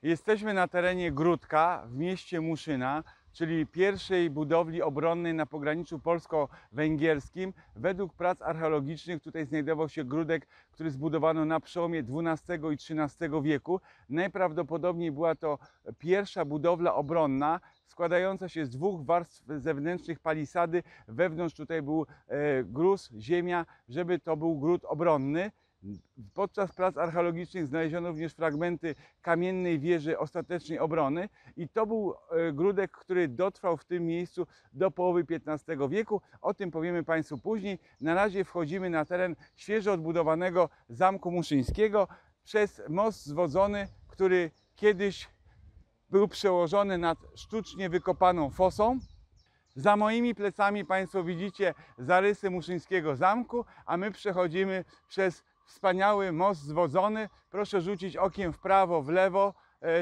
Jesteśmy na terenie Gródka w mieście Muszyna, czyli pierwszej budowli obronnej na pograniczu polsko-węgierskim. Według prac archeologicznych tutaj znajdował się gródek, który zbudowano na przełomie XII i XIII wieku. Najprawdopodobniej była to pierwsza budowla obronna, składająca się z dwóch warstw zewnętrznych palisady. Wewnątrz tutaj był gruz, ziemia, żeby to był gród obronny. Podczas prac archeologicznych znaleziono również fragmenty kamiennej wieży ostatecznej obrony i to był gródek, który dotrwał w tym miejscu do połowy XV wieku. O tym powiemy Państwu później. Na razie wchodzimy na teren świeżo odbudowanego Zamku Muszyńskiego przez most zwodzony, który kiedyś był przełożony nad sztucznie wykopaną fosą. Za moimi plecami Państwo widzicie zarysy Muszyńskiego Zamku, a my przechodzimy przez wspaniały most zwodzony. Proszę rzucić okiem w prawo, w lewo.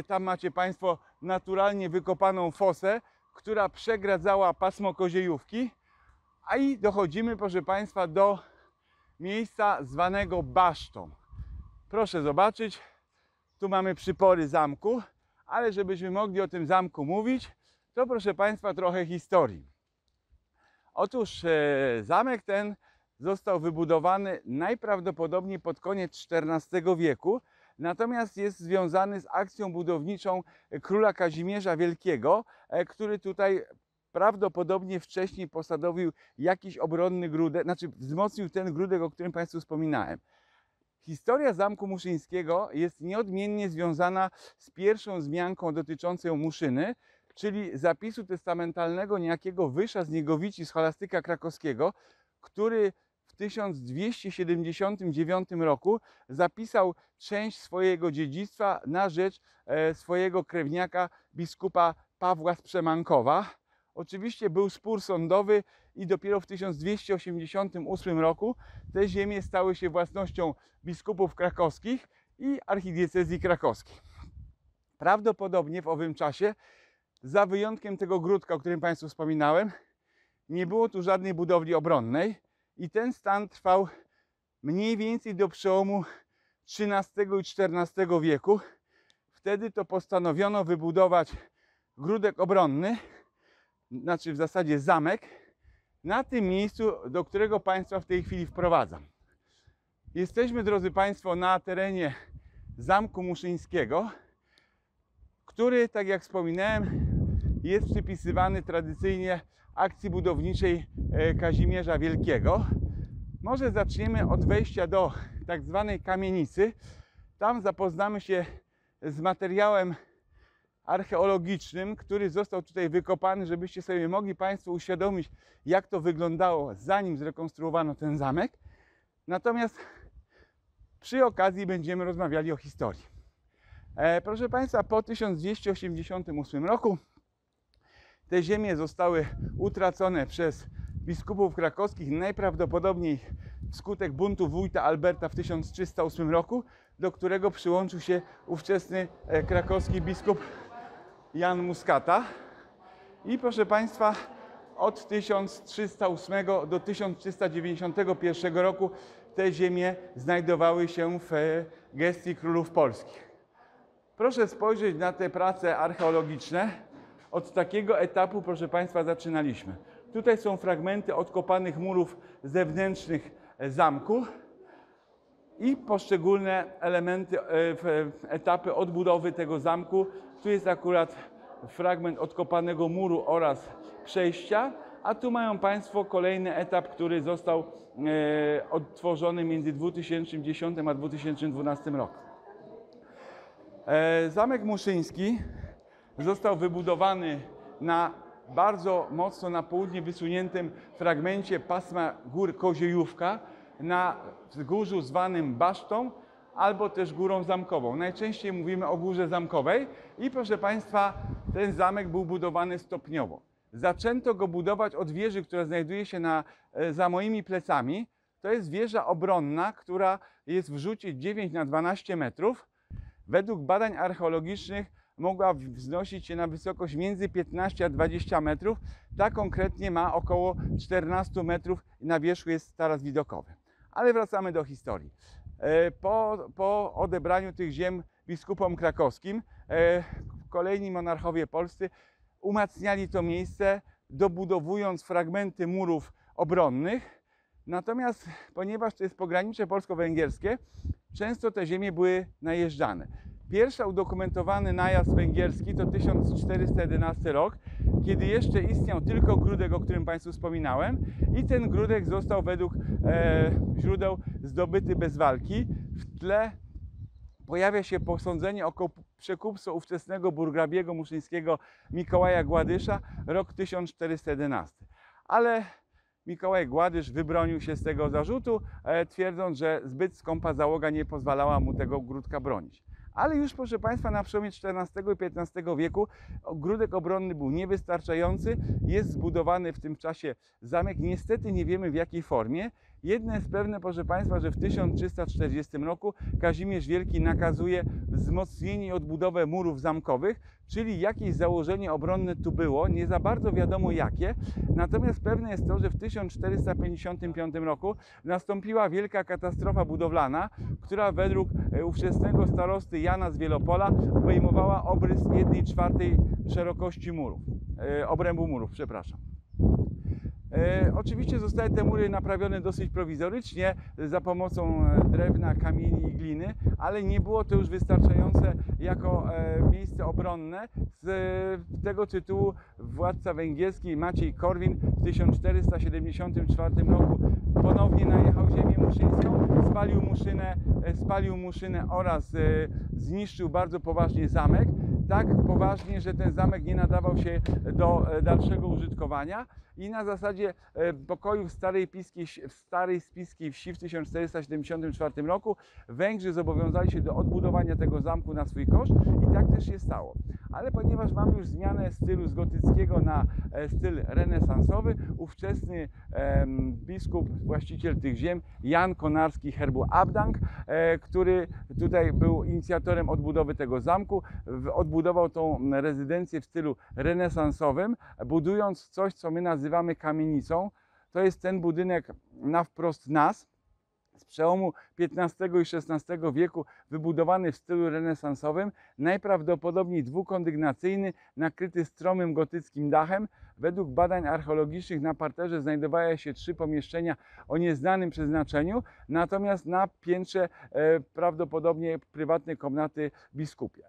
Tam macie Państwo naturalnie wykopaną fosę, która przegradzała pasmo Koziejówki. A i dochodzimy, proszę Państwa, do miejsca zwanego Basztą. Proszę zobaczyć, tu mamy przypory zamku, ale żebyśmy mogli o tym zamku mówić, to proszę Państwa trochę historii. Otóż zamek ten został wybudowany najprawdopodobniej pod koniec XIV wieku, natomiast jest związany z akcją budowniczą króla Kazimierza Wielkiego, który tutaj prawdopodobnie wcześniej posadowił jakiś obronny gródek, znaczy wzmocnił ten gródek, o którym Państwu wspominałem. Historia Zamku Muszyńskiego jest nieodmiennie związana z pierwszą wzmianką dotyczącą Muszyny, czyli zapisu testamentalnego niejakiego Wysza z Niegowici, scholastyka krakowskiego, który w 1279 roku zapisał część swojego dziedzictwa na rzecz swojego krewniaka, biskupa Pawła z Przemankowa. Oczywiście był spór sądowy i dopiero w 1288 roku te ziemie stały się własnością biskupów krakowskich i archidiecezji krakowskiej. Prawdopodobnie w owym czasie, za wyjątkiem tego gródka, o którym Państwu wspominałem, nie było tu żadnej budowli obronnej i ten stan trwał mniej więcej do przełomu XIII i XIV wieku. Wtedy to postanowiono wybudować gródek obronny, znaczy w zasadzie zamek, na tym miejscu, do którego Państwa w tej chwili wprowadzam. Jesteśmy, drodzy Państwo, na terenie Zamku Muszyńskiego, który, tak jak wspominałem, jest przypisywany tradycyjnie akcji budowniczej Kazimierza Wielkiego. Może zaczniemy od wejścia do tak zwanej kamienicy. Tam zapoznamy się z materiałem archeologicznym, który został tutaj wykopany, żebyście sobie mogli Państwo uświadomić, jak to wyglądało, zanim zrekonstruowano ten zamek. Natomiast przy okazji będziemy rozmawiali o historii. Proszę Państwa, po 1288 roku te ziemie zostały utracone przez biskupów krakowskich, najprawdopodobniej wskutek buntu wójta Alberta w 1308 roku, do którego przyłączył się ówczesny krakowski biskup Jan Muskata. I proszę Państwa, od 1308 do 1391 roku te ziemie znajdowały się w gestii królów polskich. Proszę spojrzeć na te prace archeologiczne. Od takiego etapu, proszę Państwa, zaczynaliśmy. Tutaj są fragmenty odkopanych murów zewnętrznych zamku i poszczególne elementy, etapy odbudowy tego zamku. Tu jest akurat fragment odkopanego muru oraz przejścia, a tu mają Państwo kolejny etap, który został odtworzony między 2010 a 2012 rokiem. Zamek Muszyński został wybudowany na bardzo mocno na południe wysuniętym fragmencie pasma gór Koziejówka, na wzgórzu zwanym Basztą albo też Górą Zamkową. Najczęściej mówimy o Górze Zamkowej i proszę Państwa, ten zamek był budowany stopniowo. Zaczęto go budować od wieży, która znajduje się za moimi plecami. To jest wieża obronna, która jest w rzucie 9 na 12 metrów. Według badań archeologicznych mogła wznosić się na wysokość między 15 a 20 metrów. Ta konkretnie ma około 14 metrów i na wierzchu jest taras widokowy. Ale wracamy do historii. Po odebraniu tych ziem biskupom krakowskim. Kolejni monarchowie polscy umacniali to miejsce, dobudowując fragmenty murów obronnych. Natomiast ponieważ to jest pogranicze polsko-węgierskie, często te ziemie były najeżdżane. Pierwszy udokumentowany najazd węgierski to 1411 rok, kiedy jeszcze istniał tylko Gródek, o którym Państwu wspominałem, i ten Gródek został według źródeł zdobyty bez walki. W tle pojawia się posądzenie o przekupstwo ówczesnego burgrabiego muszyńskiego Mikołaja Gładysza, rok 1411. Ale Mikołaj Gładysz wybronił się z tego zarzutu, twierdząc, że zbyt skąpa załoga nie pozwalała mu tego Gródka bronić. Ale już, proszę Państwa, na przełomie XIV i XV wieku Gródek obronny był niewystarczający. Jest zbudowany w tym czasie zamek. Niestety nie wiemy w jakiej formie. Jedno jest pewne, proszę Państwa, że w 1340 roku Kazimierz Wielki nakazuje wzmocnienie i odbudowę murów zamkowych, czyli jakieś założenie obronne tu było, nie za bardzo wiadomo jakie. Natomiast pewne jest to, że w 1455 roku nastąpiła wielka katastrofa budowlana, która według ówczesnego starosty Jana z Wielopola obejmowała obrys 1/4 szerokości murów, obrębu murów, przepraszam. Oczywiście zostały te mury naprawione dosyć prowizorycznie za pomocą drewna, kamieni i gliny, ale nie było to już wystarczające jako miejsce obronne. Z tego tytułu władca węgierski Maciej Korwin w 1474 roku ponownie najechał ziemię muszyńską, spalił Muszynę oraz zniszczył bardzo poważnie zamek. Tak poważnie, że ten zamek nie nadawał się do dalszego użytkowania i na zasadzie pokoju w starej spiskiej wsi w 1474 roku Węgrzy zobowiązali się do odbudowania tego zamku na swój koszt i tak też się stało. Ale ponieważ mamy już zmianę stylu z gotyckiego na styl renesansowy, ówczesny biskup, właściciel tych ziem, Jan Konarski herbu Abdank, który tutaj był inicjatorem odbudowy tego zamku, odbudował tą rezydencję w stylu renesansowym, budując coś, co my nazywamy kamienicą. To jest ten budynek na wprost nas, z przełomu XV i XVI wieku, wybudowany w stylu renesansowym, najprawdopodobniej dwukondygnacyjny, nakryty stromym gotyckim dachem. Według badań archeologicznych na parterze znajdowały się 3 pomieszczenia o nieznanym przeznaczeniu, natomiast na piętrze prawdopodobnie prywatne komnaty biskupie.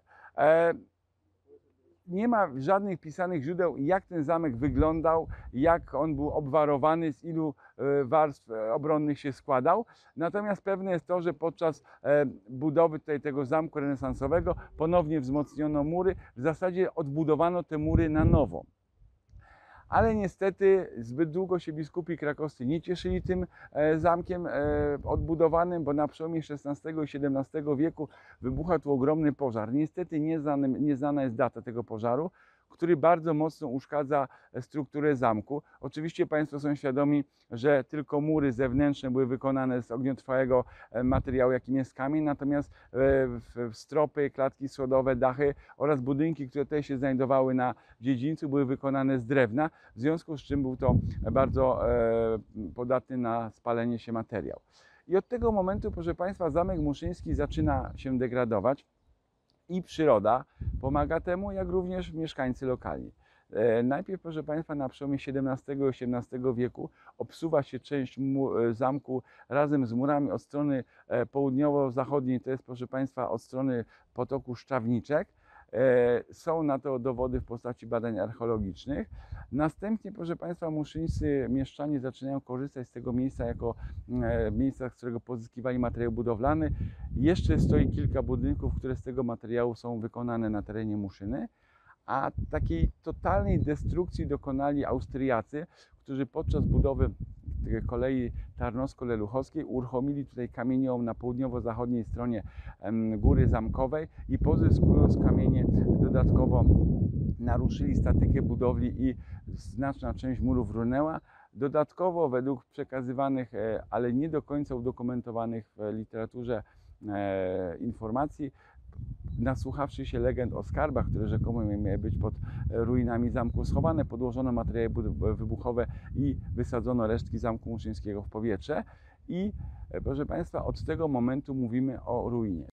Nie ma żadnych pisanych źródeł, jak ten zamek wyglądał, jak on był obwarowany, z ilu warstw obronnych się składał. Natomiast pewne jest to, że podczas budowy tego zamku renesansowego ponownie wzmocniono mury. W zasadzie odbudowano te mury na nowo. Ale niestety zbyt długo się biskupi krakowscy nie cieszyli tym zamkiem odbudowanym, bo na przełomie XVI i XVII wieku wybucha tu ogromny pożar. Niestety nieznana jest data tego pożaru, który bardzo mocno uszkadza strukturę zamku. Oczywiście Państwo są świadomi, że tylko mury zewnętrzne były wykonane z ogniotrwałego materiału, jakim jest kamień, natomiast stropy, klatki schodowe, dachy oraz budynki, które tutaj się znajdowały na dziedzińcu, były wykonane z drewna, w związku z czym był to bardzo podatny na spalenie się materiał. I od tego momentu, proszę Państwa, zamek muszyński zaczyna się degradować. I przyroda pomaga temu, jak również mieszkańcy lokalni. Najpierw, proszę Państwa, na przełomie XVII i XVIII wieku obsuwa się część zamku razem z murami od strony południowo-zachodniej, to jest, proszę Państwa, od strony potoku Szczawniczek. Są na to dowody w postaci badań archeologicznych. Następnie, proszę Państwa, muszyńscy mieszczanie zaczynają korzystać z tego miejsca jako miejsca, z którego pozyskiwali materiał budowlany. Jeszcze stoi kilka budynków, które z tego materiału są wykonane na terenie Muszyny. A takiej totalnej destrukcji dokonali Austriacy, którzy podczas budowy kolei tarnowsko-leluchowskiej uruchomili tutaj kamieniołom na południowo-zachodniej stronie Góry Zamkowej i pozyskując kamienie dodatkowo naruszyli statykę budowli i znaczna część murów runęła. Dodatkowo według przekazywanych, ale nie do końca udokumentowanych w literaturze informacji, nasłuchawszy się legend o skarbach, które rzekomo miały być pod ruinami zamku schowane, podłożono materiały wybuchowe i wysadzono resztki zamku muszyńskiego w powietrze. I proszę Państwa, od tego momentu mówimy o ruinie.